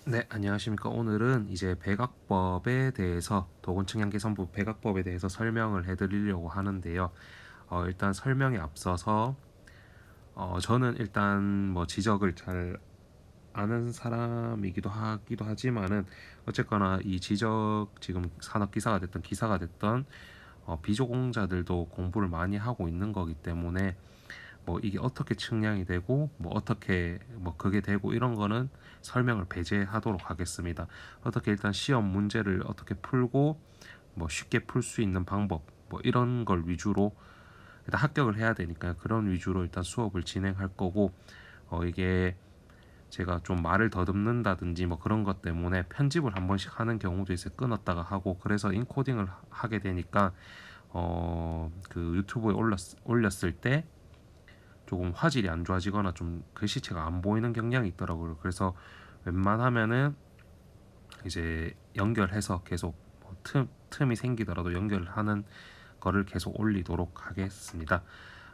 네, 안녕하십니까. 오늘은 이제 백악법에 대해서 도건층량계산부 백악법에 대해서 설명을 해드리려고 하는데요. 일단 설명에 앞서서 저는 일단 뭐 지적을 잘 아는 사람이기도 하기도 하지만은 어쨌거나 이 지적 지금 산업기사가 됐던 기사가 됐던 비조공자들도 공부를 많이 하고 있는 거기 때문에 뭐 이게 어떻게 측량이 되고 뭐 어떻게 뭐 그게 되고 이런 거는 설명을 배제하도록 하겠습니다. 어떻게 일단 시험 문제를 어떻게 풀고 뭐 쉽게 풀 수 있는 방법 뭐 이런 걸 위주로 일단 합격을 해야 되니까 그런 위주로 일단 수업을 진행할 거고 이게 제가 좀 말을 더듬는다든지 뭐 그런 것 때문에 편집을 한 번씩 하는 경우도 있어요. 끊었다가 하고 그래서 인코딩을 하게 되니까 그 유튜브에 올렸을 때 조금 화질이 안 좋아지거나 좀 글씨체가 안 보이는 경향이 있더라고요. 그래서 웬만하면은 이제 연결해서 계속 뭐 틈이 생기더라도 연결을 하는 거를 계속 올리도록 하겠습니다.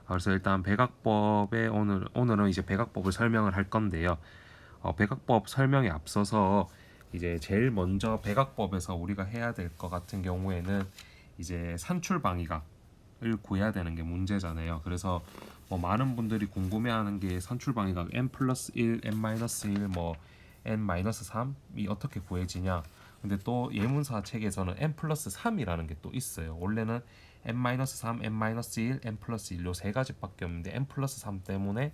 그래서 일단 백악법에 오늘은 이제 백악법을 설명을 할 건데요. 백악법 설명에 앞서서 이제 제일 먼저 백악법에서 우리가 해야 될 것 같은 경우에는 이제 산출 방위각을 구해야 되는 게 문제잖아요. 그래서 뭐 많은 분들이 궁금해하는 게 산출 방위각 n 플러스 1, n 마이너스 1, 뭐 n 마이너스 3이 어떻게 구해지냐. 근데 또 예문사 책에서는 n 플러스 3이라는 게 또 있어요. 원래는 n 마이너스 3, n 마이너스 1, n 플러스 1 요 세 가지밖에 없는데 n 플러스 3 때문에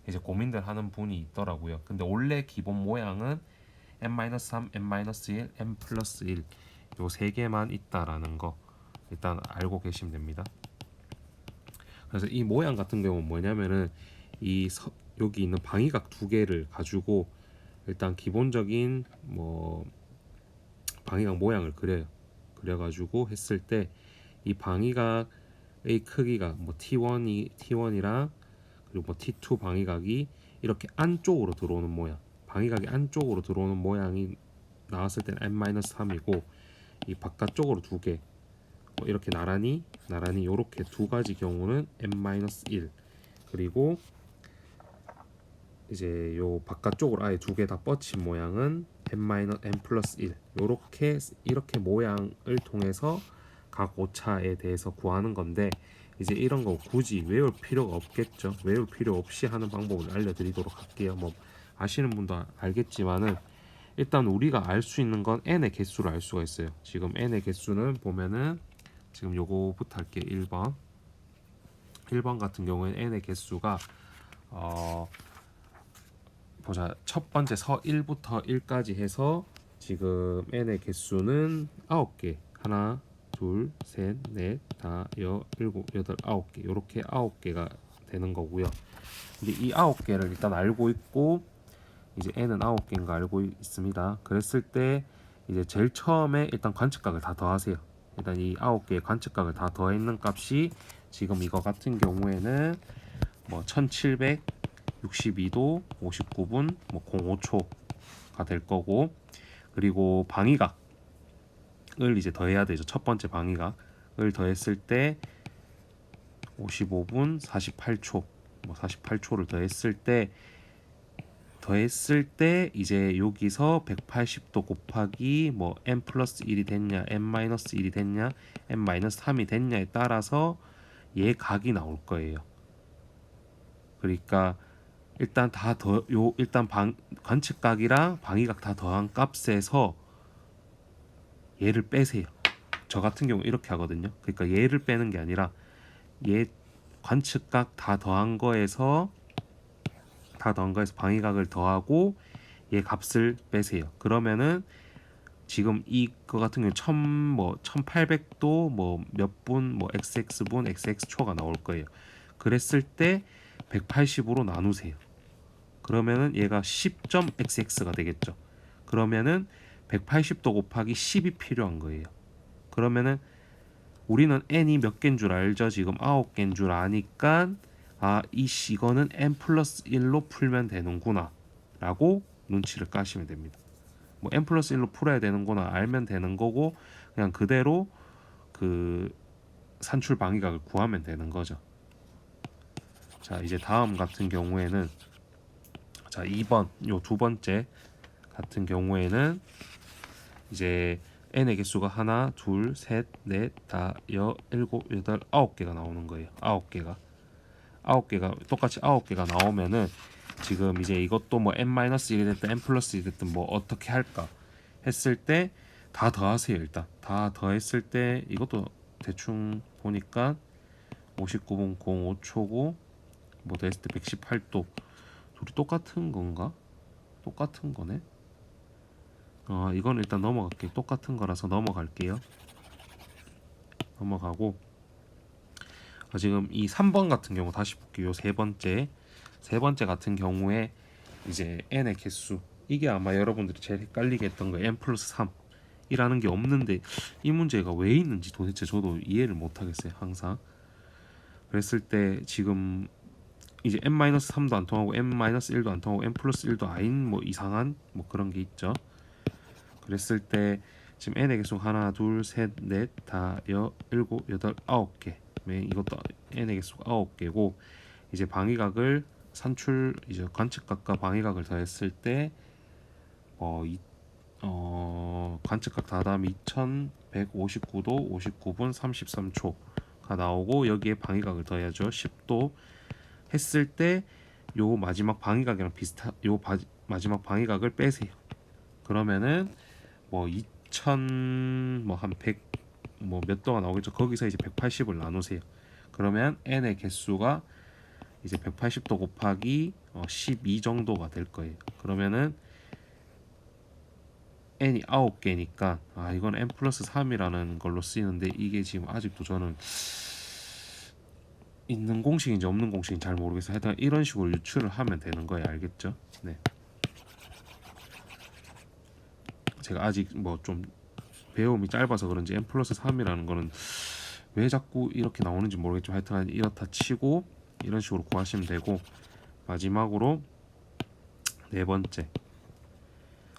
이제 고민들 하는 분이 있더라고요. 근데 원래 기본 모양은 n-3, n-1, n 플러스 1 요 세 개만 있다라는 거 일단 알고 계시면 됩니다. 그래서 이 모양 같은 경우는 뭐냐면은 여기 있는 방위각 두 개를 가지고 일단 기본적인 뭐 방위각 모양을 그려요. 그려가지고 했을 때 이 방위각의 크기가 뭐 T1이랑 그리고 뭐 T2 방위각이 이렇게 안쪽으로 들어오는 모양, 방위각이 안쪽으로 들어오는 모양이 나왔을 때는 n-3이고 이 바깥쪽으로 두 개, 뭐 이렇게 나란히 이렇게 두 가지 경우는 n-1 그리고 이제 요 바깥쪽으로 아예 두 개 다 뻗친 모양은 n 플러스 1 이렇게 모양을 통해서 각 오차에 대해서 구하는 건데 이제 이런 거 굳이 외울 필요가 없겠죠. 외울 필요 없이 하는 방법을 알려드리도록 할게요. 뭐 아시는 분도 알겠지만은 일단 우리가 알 수 있는 건 n의 개수를 알 수가 있어요. 지금 n의 개수는 보면은 지금 요거부터 할게. 1번 같은 경우에는 n의 개수가 어 보자. 첫 번째 서 1부터 1까지 해서 지금 n의 개수는 9개. 하나, 둘, 셋, 넷, 다, 일곱, 여덟, 9개. 요렇게 9개가 되는 거고요. 근데 이 9개를 일단 알고 있고 이제 n은 9개인 거 알고 있습니다. 그랬을 때 이제 제일 처음에 일단 관측각을 다 더하세요. 일단 이 9개의 관측각을 다 더했는 값이 지금 이거 같은 경우에는 뭐 1762도 59분 뭐 05초가 될 거고 그리고 방위각을 이제 더해야 되죠. 첫 번째 방위각을 더했을 때 55분 48초 뭐 48초를 더했을 때 이제 여기서 180도 곱하기 뭐 n 플러스 1이 됐냐 n 마이너스 1이 됐냐 n 마이너스 3이 됐냐에 따라서 얘 각이 나올 거예요. 그러니까 일단 관측각이랑 방위각 다 더한 값에서 얘를 빼세요. 저 같은 경우 이렇게 하거든요. 그러니까 얘를 빼는 게 아니라 얘 관측각 다 더한 거에서 방위각을 더하고 얘 값을 빼세요. 그러면은 지금 이거 같은 경우 1800도 뭐 몇 분 뭐 xx분 xx초가 나올 거예요. 그랬을 때 180으로 나누세요. 그러면은 얘가 10.xx가 되겠죠. 그러면은 180도 곱하기 10이 필요한 거예요. 그러면은 우리는 n이 몇 개인 줄 알죠? 지금 9개인 줄 아니까 이거는 n 플러스 1로 풀면 되는구나 라고 눈치를 까시면 됩니다. 뭐 n 플러스 1로 풀어야 되는구나 알면 되는 거고 그냥 그대로 그 산출 방위각을 구하면 되는 거죠. 자 이제 다음 같은 경우에는 자 2번 요 두 번째 같은 경우에는 이제 n의 개수가 하나, 둘, 셋, 넷, 다, 일곱, 여덟, 아홉 개가 나오는 거예요. 아홉 개가 똑같이 아홉 개가 나오면은 지금 이제 이것도 뭐 n-1이 됐든 n+1이 됐든 뭐 어떻게 할까 했을 때 다 더하세요. 일단 다 더했을 때 이것도 대충 보니까 59분 05초고 뭐 더했을 때 118도 둘이 똑같은 건가? 똑같은 거네. 이건 일단 넘어갈게요. 똑같은 거라서 넘어갈게요. 넘어가고 지금 이 3번 같은 경우 다시 볼게요. 세 번째 같은 경우에 이제 n의 개수 이게 아마 여러분들이 제일 헷갈리게 했던 거 n+3이라는 게 없는데 이 문제가 왜 있는지 도대체 저도 이해를 못 하겠어요. 항상 그랬을 때 지금 이제 n-3도 안 통하고 n-1도 안 통하고 n+1도 아닌 뭐 이상한 뭐 그런 게 있죠. 그랬을 때 지금 n의 개수 하나, 둘, 셋, 넷, 다, 일곱, 여덟, 아홉 개. 이것도 n의 개수가 아홉 개고 이제 방위각을 산출 이제 관측각과 방위각을 더했을 때 관측각 다 더하면 2159도 59분 33초가 나오고 여기에 방위각을 더해야죠. 10도 했을 때 요 마지막 방위각이랑 비슷한 요 마지막 방위각을 빼세요. 그러면은 뭐 2000 뭐 한 100 뭐 몇 도가 나오겠죠. 거기서 이제 180을 나누세요. 그러면 n의 개수가 이제 180도 곱하기 12 정도가 될 거예요. 그러면은 n이 9개니까 이건 n+3이라는 걸로 쓰이는데 이게 지금 아직도 저는 있는 공식인지 없는 공식인지 잘 모르겠어요. 하여튼 이런 식으로 유출을 하면 되는 거예요. 알겠죠? 네. 제가 아직 뭐 좀 배움이 짧아서 그런지 n+3이라는 거는 왜 자꾸 이렇게 나오는지 모르겠지만 하여튼 이렇다 치고 이런 식으로 구하시면 되고 마지막으로 네 번째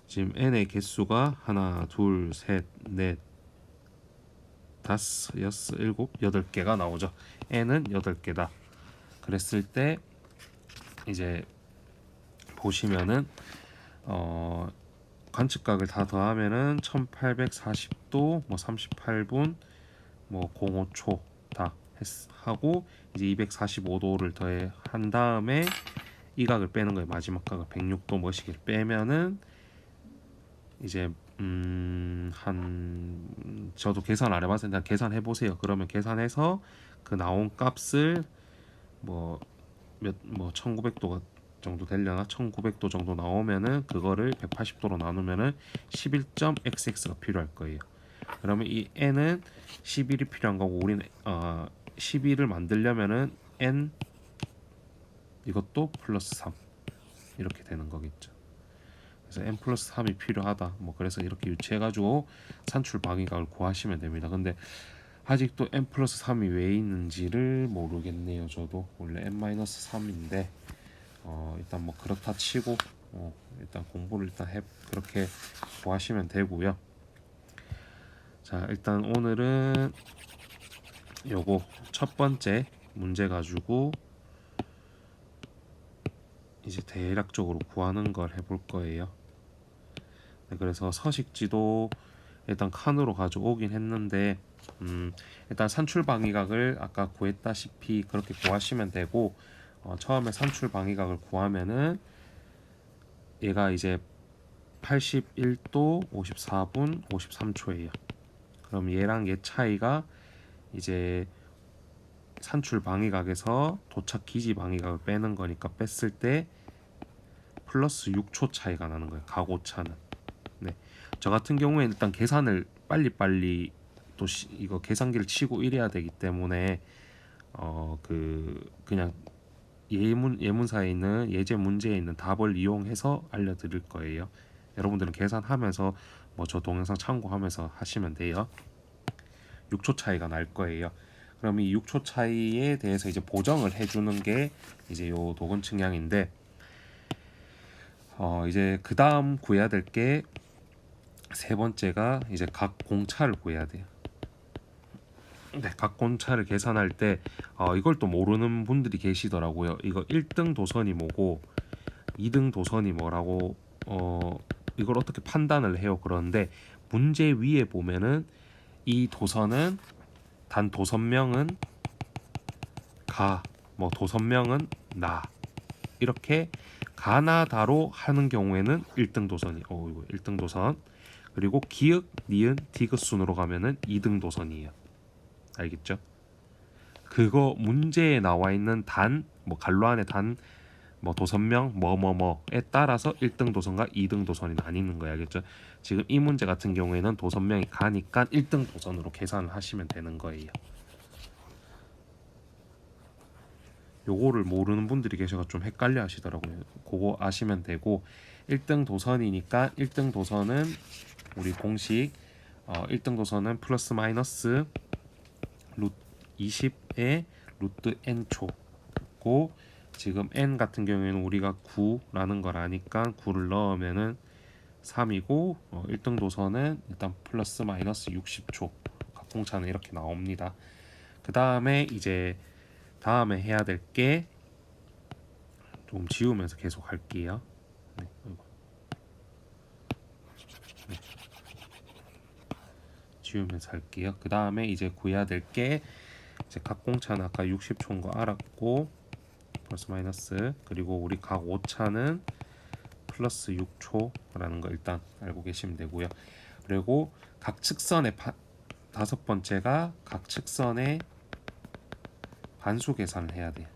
지금 n의 개수가 하나, 둘, 셋, 넷, 다섯, 여섯, 일곱, 여덟 개가 나오죠. n은 8개다. 그랬을 때 이제 보시면은 관측각을 다 더하면은 1840도 뭐 38분 뭐 05초 다 하고 이제 245도를 더해 한 다음에 이 각을 빼는 거예요. 마지막 각을 106도 뭐시기를 빼면은 이제 한 저도 계산 안 해봤어요. 일단 계산해 보세요. 그러면 계산해서 그 나온 값을 뭐 1900도가 정도 되려나 1900도 정도 나오면은 그거를 180도로 나누면은 11.xx가 필요할 거예요. 그러면 이 n은 11이 필요한 거고 우리는 11을 만들려면은 n 이것도 플러스 3 이렇게 되는 거겠죠. 그래서 n+3이 필요하다. 뭐 그래서 이렇게 유치해가지고 산출 방위각을 구하시면 됩니다. 근데 아직도 n+3이 왜 있는지를 모르겠네요. 저도 원래 n-3인데 일단 뭐 그렇다 치고 일단 공부를 일단 그렇게 구하시면 되고요. 자 일단 오늘은 요거 첫 번째 문제 가지고 이제 대략적으로 구하는 걸 해볼 거예요. 네, 그래서 서식지도 일단 칸으로 가져오긴 했는데 일단 산출 방위각을 아까 구했다시피 그렇게 구하시면 되고 처음에 산출 방위각을 구하면은 얘가 이제 81도 54분 53초예요. 그럼 얘랑 얘 차이가 이제 산출 방위각에서 도착 기지 방위각을 빼는 거니까 뺐을 때 플러스 6초 차이가 나는 거예요. 각오차는. 네. 저 같은 경우에는 일단 계산을 빨리빨리 또 이거 계산기를 치고 이래야 되기 때문에 그냥 예문사에 있는 예제 문제에 있는 답을 이용해서 알려드릴 거예요. 여러분들은 계산하면서 뭐 저 동영상 참고하면서 하시면 돼요. 6초 차이가 날 거예요. 그럼 이 6초 차이에 대해서 이제 보정을 해주는 게 이제 요 도근 측량인데 이제 그 다음 구해야 될 게 세 번째가 이제 각 공차를 구해야 돼요. 네, 각 공차를 계산할 때 이걸 또 모르는 분들이 계시더라고요. 이거 1등 도선이 뭐고 2등 도선이 뭐라고 이걸 어떻게 판단을 해요? 그런데 문제 위에 보면은 이 도선은 단 도선명은 가, 뭐 도선명은 나 이렇게 가나다로 하는 경우에는 1등 도선이 이거 1등 도선. 그리고 기역, 니은, 디귿 순으로 가면은 2등 도선이에요. 알겠죠? 그거 문제에 나와 있는 단, 뭐 갈로 안에 단, 뭐 도선명, 뭐뭐뭐에 따라서 1등 도선과 2등 도선이 나뉘는 거야. 알겠죠? 지금 이 문제 같은 경우에는 도선명이 가니까 1등 도선으로 계산을 하시면 되는 거예요. 요거를 모르는 분들이 계셔서 좀 헷갈려 하시더라고요. 그거 아시면 되고 1등 도선이니까 1등 도선은 우리 공식 1등 도선은 플러스 마이너스 루트 20의 루트 n초고 지금 n 같은 경우에는 우리가 9라는 걸 아니까 9를 넣으면은 3이고 1등 도선은 일단 플러스 마이너스 60초 각공차는 이렇게 나옵니다. 그 다음에 이제 다음에 해야 될 게 좀 지우면서 계속 할게요. 네, 네, 지우면서 할게요. 그 다음에 이제 구해야 될 게 이제 각공차는 아까 60초인 거 알았고 플러스 마이너스 그리고 우리 각 오차는 플러스 6초라는 거 일단 알고 계시면 되고요. 그리고 각 측선의 다섯 번째가 각 측선의 반수 계산을 해야 돼요.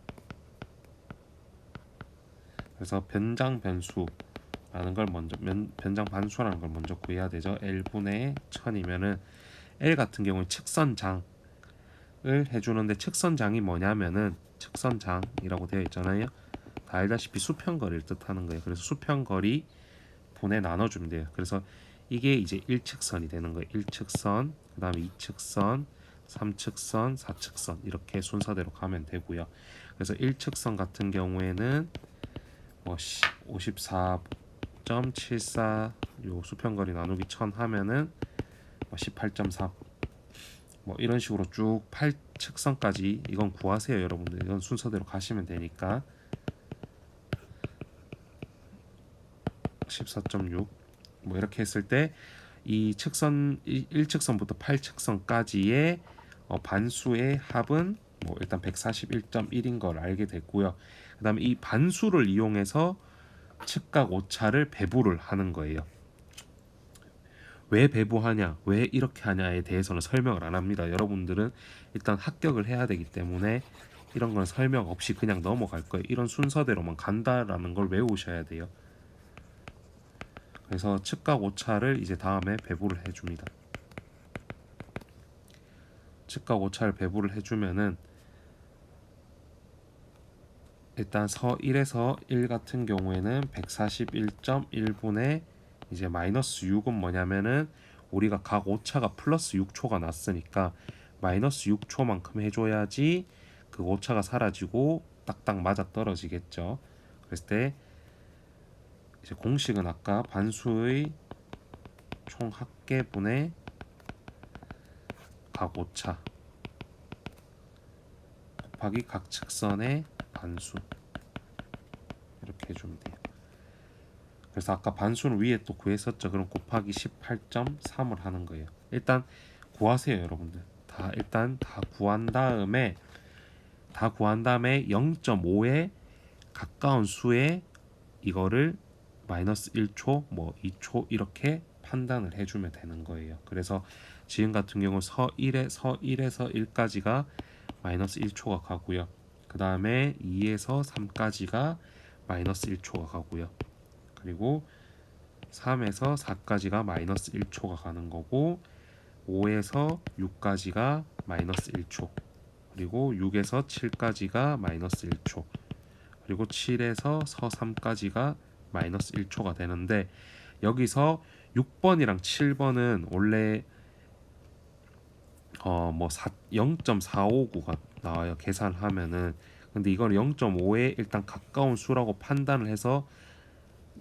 그래서 변장 변수라는 걸 먼저 변장 반수라는 걸 먼저 구해야 되죠. L분의 1000이면은 L 같은 경우는 측선장을 해주는데 측선장이 뭐냐면은 측선장이라고 되어 있잖아요. 다 알다시피 수평거리를 뜻하는 거예요. 그래서 수평거리 분에 나눠주면 돼요. 그래서 이게 이제 1측선이 되는 거예요. 1측선, 그 다음에 2측선, 3측선, 4측선 이렇게 순서대로 가면 되고요. 그래서 1측선 같은 경우에는 뭐 54.74 요 수평거리 나누기 1000 하면은 뭐 18.3 뭐 이런 식으로 쭉 8측선까지 이건 구하세요, 여러분들. 이건 순서대로 가시면 되니까 14.6 뭐 이렇게 했을 때 이 측선 1측선부터 8측선까지의 반수의 합은 뭐 일단 141.1인 걸 알게 됐고요. 그다음에 이 반수를 이용해서 측각 오차를 배분을 하는 거예요. 왜 배분하냐, 왜 이렇게 하냐에 대해서는 설명을 안 합니다. 여러분들은 일단 합격을 해야 되기 때문에 이런 건 설명 없이 그냥 넘어갈 거예요. 이런 순서대로만 간다라는 걸 외우셔야 돼요. 그래서 측각 오차를 이제 다음에 배분을 해줍니다. 측각 오차를 배분을 해주면은 일단 서 1에서 1 같은 경우에는 141.1분의 이제 마이너스 6은 뭐냐면은 우리가 각 오차가 플러스 6초가 났으니까 마이너스 6초만큼 해줘야지 그 오차가 사라지고 딱딱 맞아 떨어지겠죠. 그랬을 때 이제 공식은 아까 반수의 총 합계분의 각 오차 곱하기 각 측선의 반수 이렇게 해주면 돼요. 그래서 아까 반수는 위에 또 구했었죠. 그럼 곱하기 18.3을 하는 거예요. 일단 구하세요, 여러분들. 일단 다 구한 다음에 0.5에 가까운 수에 이거를 마이너스 1초, 뭐 2초 이렇게 판단을 해주면 되는 거예요. 그래서 지금 같은 경우 서 1에서 1까지가 마이너스 1초가 가고요. 그 다음에 2에서 3까지가 마이너스 1초가 가고요. 그리고 3에서 4까지가 마이너스 1초가 가는 거고 5에서 6까지가 마이너스 1초 그리고 6에서 7까지가 마이너스 1초 그리고 7에서 서 3까지가 마이너스 1초가 되는데 여기서 6번이랑 7번은 원래 뭐 0.459가 나와요. 계산하면은. 근데 이건 0.5에 일단 가까운 수라고 판단을 해서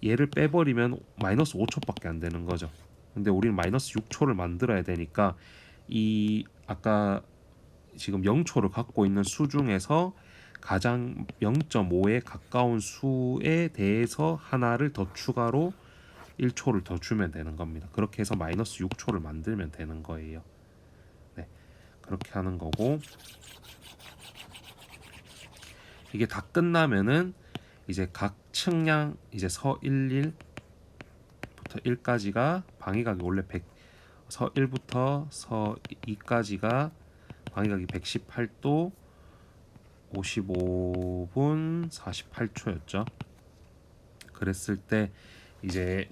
얘를 빼버리면 마이너스 5초밖에 안 되는 거죠. 근데 우리는 마이너스 6초를 만들어야 되니까 이 아까 지금 0초를 갖고 있는 수 중에서 가장 0.5에 가까운 수에 대해서 하나를 더 추가로 1초를 더 주면 되는 겁니다. 그렇게 해서 마이너스 6초를 만들면 되는 거예요. 네, 그렇게 하는 거고, 이게 다 끝나면은 이제 각 측량 이제 서 11부터 1까지가 방위각이 원래 100, 서 1부터 서 2까지가 방위각이 118도 55분 48초였죠. 그랬을 때 이제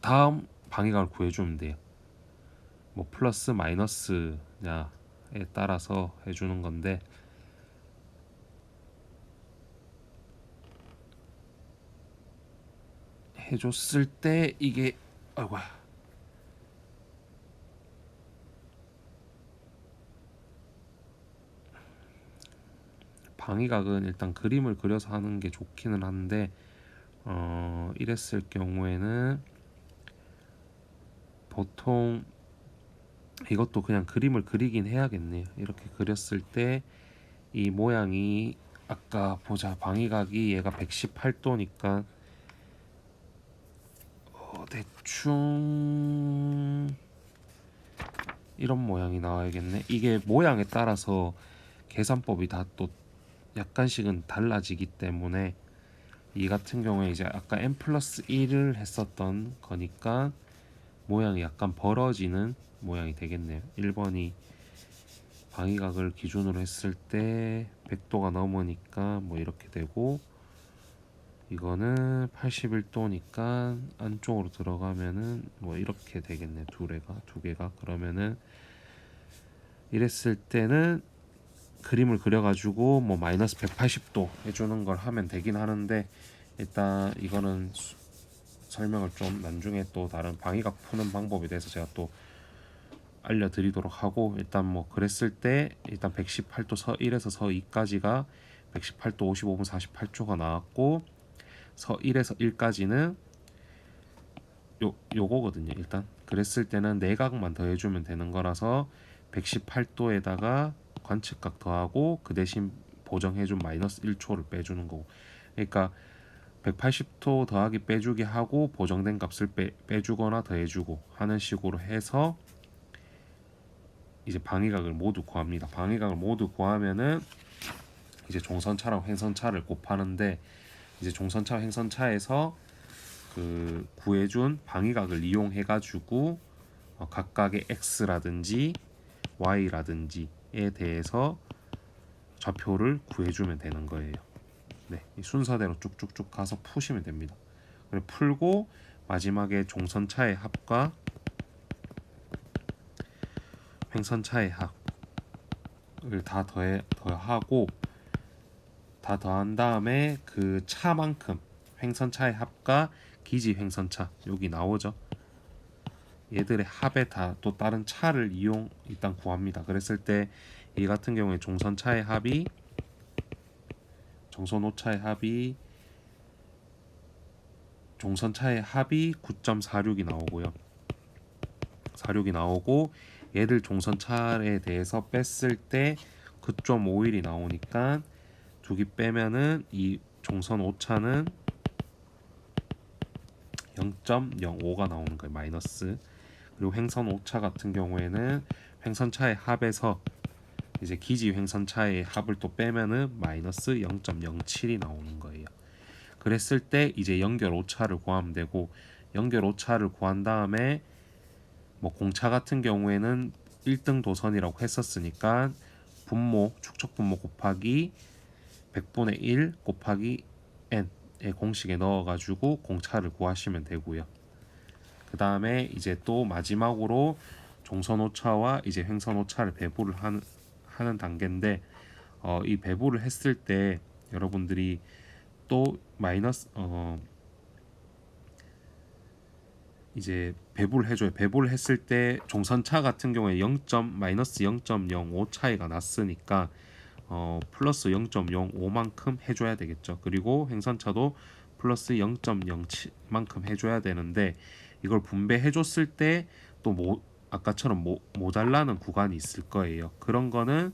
다음 방위각을 구해주면 돼요. 뭐 플러스 마이너스냐에 따라서 해주는 건데, 해줬을 때 이게 아이고 방위각은 일단 그림을 그려서 하는 게 좋기는 한데 이랬을 경우에는 보통 이것도 그냥 그림을 그리긴 해야겠네요. 이렇게 그렸을 때 이 모양이 아까 보자, 방위각이 얘가 118도니까 대충 이런 모양이 나와야겠네. 이게 모양에 따라서 계산법이 다 또 약간씩은 달라지기 때문에, 이 같은 경우에 이제 아까 n 플러스 1을 했었던 거니까 모양이 약간 벌어지는 모양이 되겠네요. 1번이 방위각을 기준으로 했을 때 100도가 넘으니까 뭐 이렇게 되고, 이거는 81도니까 안쪽으로 들어가면은 뭐 이렇게 되겠네. 두 개가 그러면은 이랬을 때는 그림을 그려가지고 뭐 마이너스 180도 해주는 걸 하면 되긴 하는데, 일단 이거는 설명을 좀 나중에 또 다른 방위각 푸는 방법에 대해서 제가 또 알려드리도록 하고, 일단 뭐 그랬을 때 일단 118도 서 1에서 서 2까지가 118도 55분 48초가 나왔고, 서 1에서 1까지는 요거거든요. 일단 그랬을 때는 내각만 더해주면 되는 거라서 118도에다가 관측각 더하고 그 대신 보정해준 마이너스 1초를 빼주는 거고, 그러니까 180도 더하기 빼주기 하고 보정된 값을 빼주거나 더해주고 하는 식으로 해서 이제 방위각을 모두 구합니다. 방위각을 모두 구하면은 이제 종선차랑 횡선차를 곱하는데, 이제 종선차 횡선차에서 그 구해준 방위각을 이용해 가지고 각각의 x라든지 y라든지에 대해서 좌표를 구해주면 되는 거예요. 네, 이 순서대로 쭉쭉쭉 가서 푸시면 됩니다. 그리고 풀고 마지막에 종선차의 합과 횡선차의 합을 다 더하고 다 더한 다음에 그 차만큼 횡선차의 합과 기지 횡선차 여기 나오죠. 얘들의 합에 다 또 다른 차를 이용 일단 구합니다. 그랬을 때 이 같은 경우에 종선차의 합이 종선오차의 합이 종선차의 합이 9.46이 나오고요. 46이 나오고, 얘들 종선차에 대해서 뺐을 때 9.51이 나오니까 두 개 빼면은 이 종선 오차는 0.05가 나오는 거예요. 마이너스. 그리고 횡선 오차 같은 경우에는 횡선차의 합에서 이제 기지 횡선차의 합을 또 빼면은 마이너스 0.07이 나오는 거예요. 그랬을 때 이제 연결 오차를 구하면 되고, 연결 오차를 구한 다음에 뭐 공차 같은 경우에는 1등 도선이라고 했었으니까 분모 축척 분모 곱하기 100분의 1 곱하기 n의 공식에 넣어가지고 공차를 구하시면 되고요. 그 다음에 이제 또 마지막으로 종선 오차와 이제 횡선 오차를 배분을 하는 단계인데, 이 배분을 했을 때 여러분들이 또 마이너스 이제 배분을 해줘요. 배분을 했을 때 종선차 같은 경우에 마이너스 0.05 차이가 났으니까 플러스 0.05만큼 해줘야 되겠죠. 그리고 횡선차도 플러스 0.07만큼 해줘야 되는데, 이걸 분배해줬을 때 또 아까처럼 모자라는 구간이 있을 거예요. 그런 거는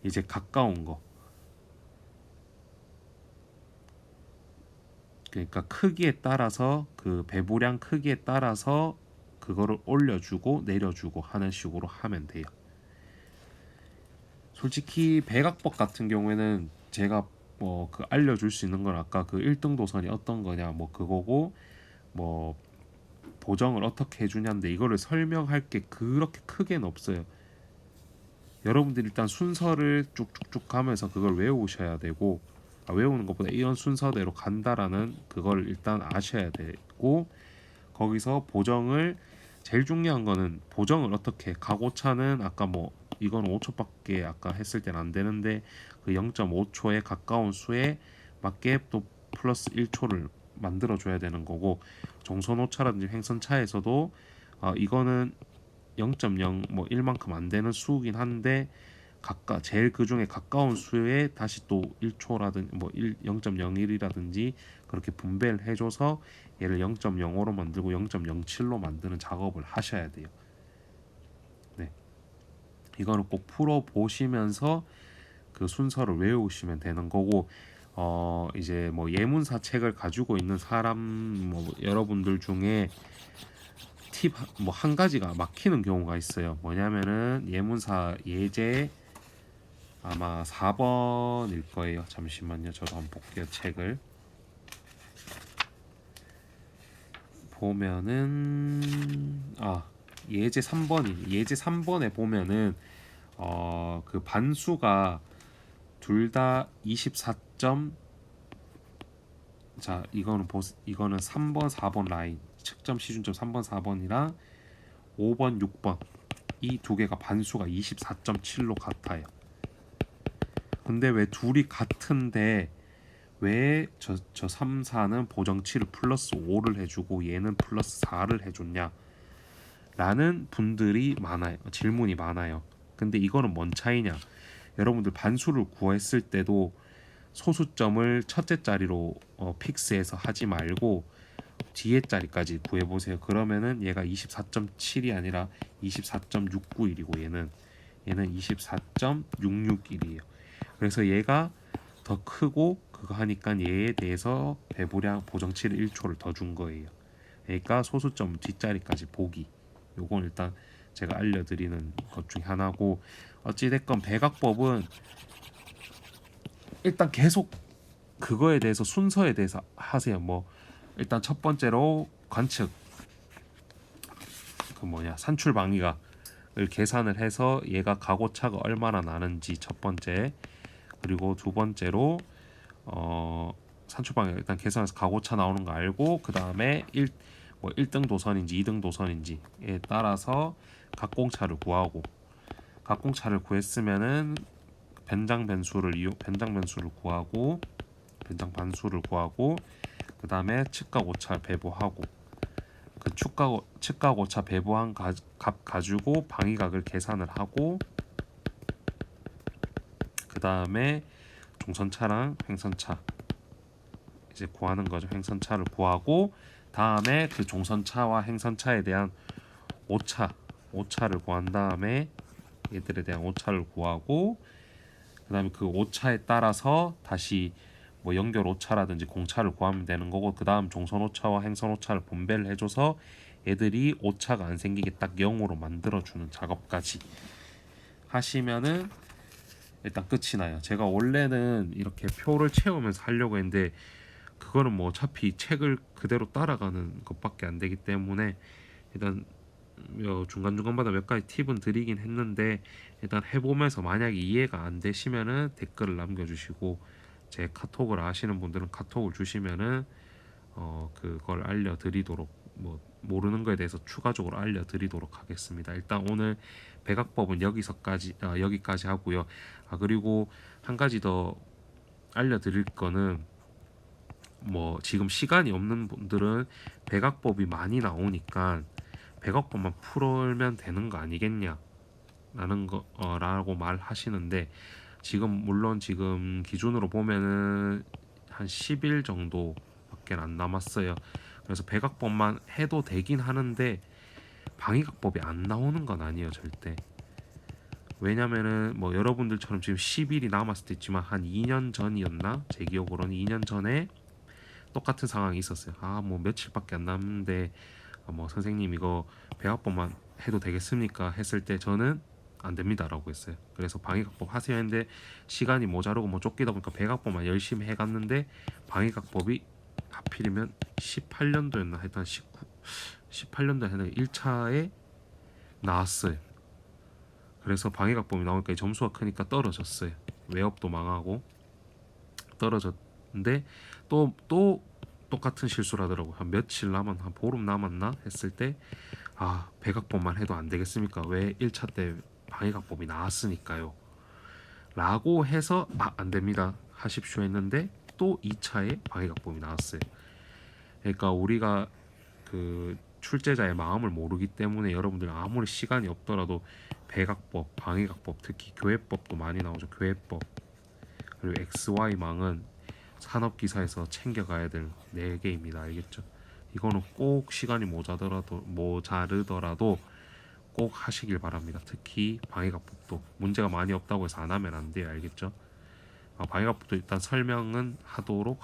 이제 가까운 거, 그러니까 크기에 따라서 그 배부량 크기에 따라서 그거를 올려주고 내려주고 하는 식으로 하면 돼요. 솔직히 백악법 같은 경우에는 제가 뭐 그 알려줄 수 있는 건 아까 그 1등 도선이 어떤 거냐 뭐 그거고 뭐 보정을 어떻게 해주냐인데 이거를 설명할 게 그렇게 크게는 없어요. 여러분들이 일단 순서를 쭉쭉쭉 가면서 그걸 외우셔야 되고 외우는 것보다 이런 순서대로 간다라는 그걸 일단 아셔야 되고 거기서 보정을 제일 중요한 거는 보정을 어떻게 가고차는 아까 뭐 이건 5초밖에 아까 했을 때는 안 되는데 그 0.5초에 가까운 수에 맞게 또 플러스 1초를 만들어 줘야 되는 거고 정선오차라든지 횡선차에서도 이거는 0.0 뭐 1만큼 안 되는 수긴 한데 제일 그 중에 가까운 수에 다시 또 1초라든지 뭐 0.01이라든지 그렇게 분배를 해줘서 얘를 0.05로 만들고 0.07로 만드는 작업을 하셔야 돼요. 네, 이거는 꼭 풀어 보시면서 그 순서를 외우시면 되는 거고 이제 뭐 예문사 책을 가지고 있는 사람 뭐 여러분들 중에 팁 뭐 한 가지가 막히는 경우가 있어요. 뭐냐면은 예문사 예제 아마 4번일 거예요. 잠시만요. 저도 한번 볼게요. 책을 보면은 예제 3번이 예제 3번에 보면은 그 반수가 둘 다 24점 자 이거는 3번 4번 라인 측점 시준점 3번 4번이랑 5번 6번 이 두 개가 반수가 24.7로 같아요. 근데 왜 둘이 같은데 왜 저 3, 4는 보정치를 플러스 5를 해주고 얘는 플러스 4를 해줬냐 라는 분들이 많아요. 질문이 많아요. 근데 이거는 뭔 차이냐, 여러분들 반수를 구했을 때도 소수점을 첫째 자리로 픽스해서 하지 말고 뒤에 자리까지 구해보세요. 그러면은 얘가 24.7이 아니라 24.691이고 얘는 24.661이에요. 그래서 얘가 더 크고 그거 하니까 얘에 대해서 배부량 보정치를 1초를 더 준 거예요. 그러니까 소수점 뒷자리까지 보기. 요건 일단 제가 알려드리는 것 중에 하나고 어찌됐건 백악법은 일단 계속 그거에 대해서 순서에 대해서 하세요. 뭐 일단 첫 번째로 관측 산출 방위각을 계산을 해서 얘가 가고차가 얼마나 나는지 첫 번째, 그리고 두 번째로 산출 방위각 일단 계산해서 가고차 나오는 거 알고 그 다음에 1등 도선인지 2등 도선인지에 따라서 각공차를 구하고 각공차를 구했으면은 변장 변수를 구하고 변장 반수를 구하고 그 다음에 측각 오차 배부하고 그 측각 오차 배부한 값 가지고 방위각을 계산을 하고 그 다음에 종선차랑 횡선차 이제 구하는 거죠. 횡선차를 구하고 다음에 그 종선차와 횡선차에 대한 오차를 구한 다음에 얘들에 대한 오차를 구하고 그 다음에 그 오차에 따라서 다시 뭐 연결 오차라든지 공차를 구하면 되는 거고 그 다음 종선 오차와 행선 오차를 분배를 해줘서 애들이 오차가 안 생기게 딱 0으로 만들어주는 작업까지 하시면은 일단 끝이 나요. 제가 원래는 이렇게 표를 채우면서 하려고 했는데 그거는 뭐 어차피 책을 그대로 따라가는 것밖에 안 되기 때문에 일단 중간중간마다 몇 가지 팁은 드리긴 했는데 일단 해보면서 만약에 이해가 안 되시면은 댓글을 남겨주시고 제 카톡을 아시는 분들은 카톡을 주시면은 그걸 알려드리도록 모르는 거에 대해서 추가적으로 알려드리도록 하겠습니다. 일단 오늘 백악법은 여기까지 하고요. 그리고 한 가지 더 알려드릴 거는 지금 시간이 없는 분들은 백악법이 많이 나오니까 백악법만 풀면 되는 거 아니겠냐 라고 말하시는데 물론 지금 기준으로 보면은 한 10일 정도밖에 안 남았어요. 그래서 백악법만 해도 되긴 하는데 방위각법이 안 나오는 건 아니에요, 절대. 왜냐면은 여러분들처럼 지금 10일이 남았을 때 있지만 한 2년 전이었나? 제 기억으로는 2년 전에 똑같은 상황이 있었어요. 아, 뭐 며칠밖에 안 남는데 뭐 선생님 이거 배합법만 해도 되겠습니까? 했을 때 저는 안 됩니다라고 했어요. 그래서 방위각법 하세요 했는데 시간이 모자르고 뭐 쫓기다 보니까 배각법만 열심히 해갔는데 방위각법이 하필이면 18년도였나 하여튼 18년도에 하는 1차에 나왔어요. 그래서 방위각법이 나오니까 점수가 크니까 떨어졌어요. 외업도 망하고 떨어졌는데 또 똑같은 실수를 하더라고요. 한 며칠 남았나, 한 보름 남았나 했을 때 아, 백악법만 해도 안 되겠습니까? 왜 1차 때 방위각법이 나왔으니까요. 라고 해서 아, 안 됩니다. 하십시오 했는데 또 2차에 방위각법이 나왔어요. 그러니까 우리가 그 출제자의 마음을 모르기 때문에 여러분들 아무리 시간이 없더라도 백악법, 방위각법, 특히 교회법도 많이 나오죠. 교회법. 그리고 XY망은 산업기사에서 챙겨가야 될 4개입니다. 알겠죠? 이거는 꼭 시간이 모자르더라도 꼭 하시길 바랍니다. 특히 방위각법도 문제가 많이 없다고 해서 안 하면 안 돼요. 알겠죠? 방위각법도 일단 설명은 하도록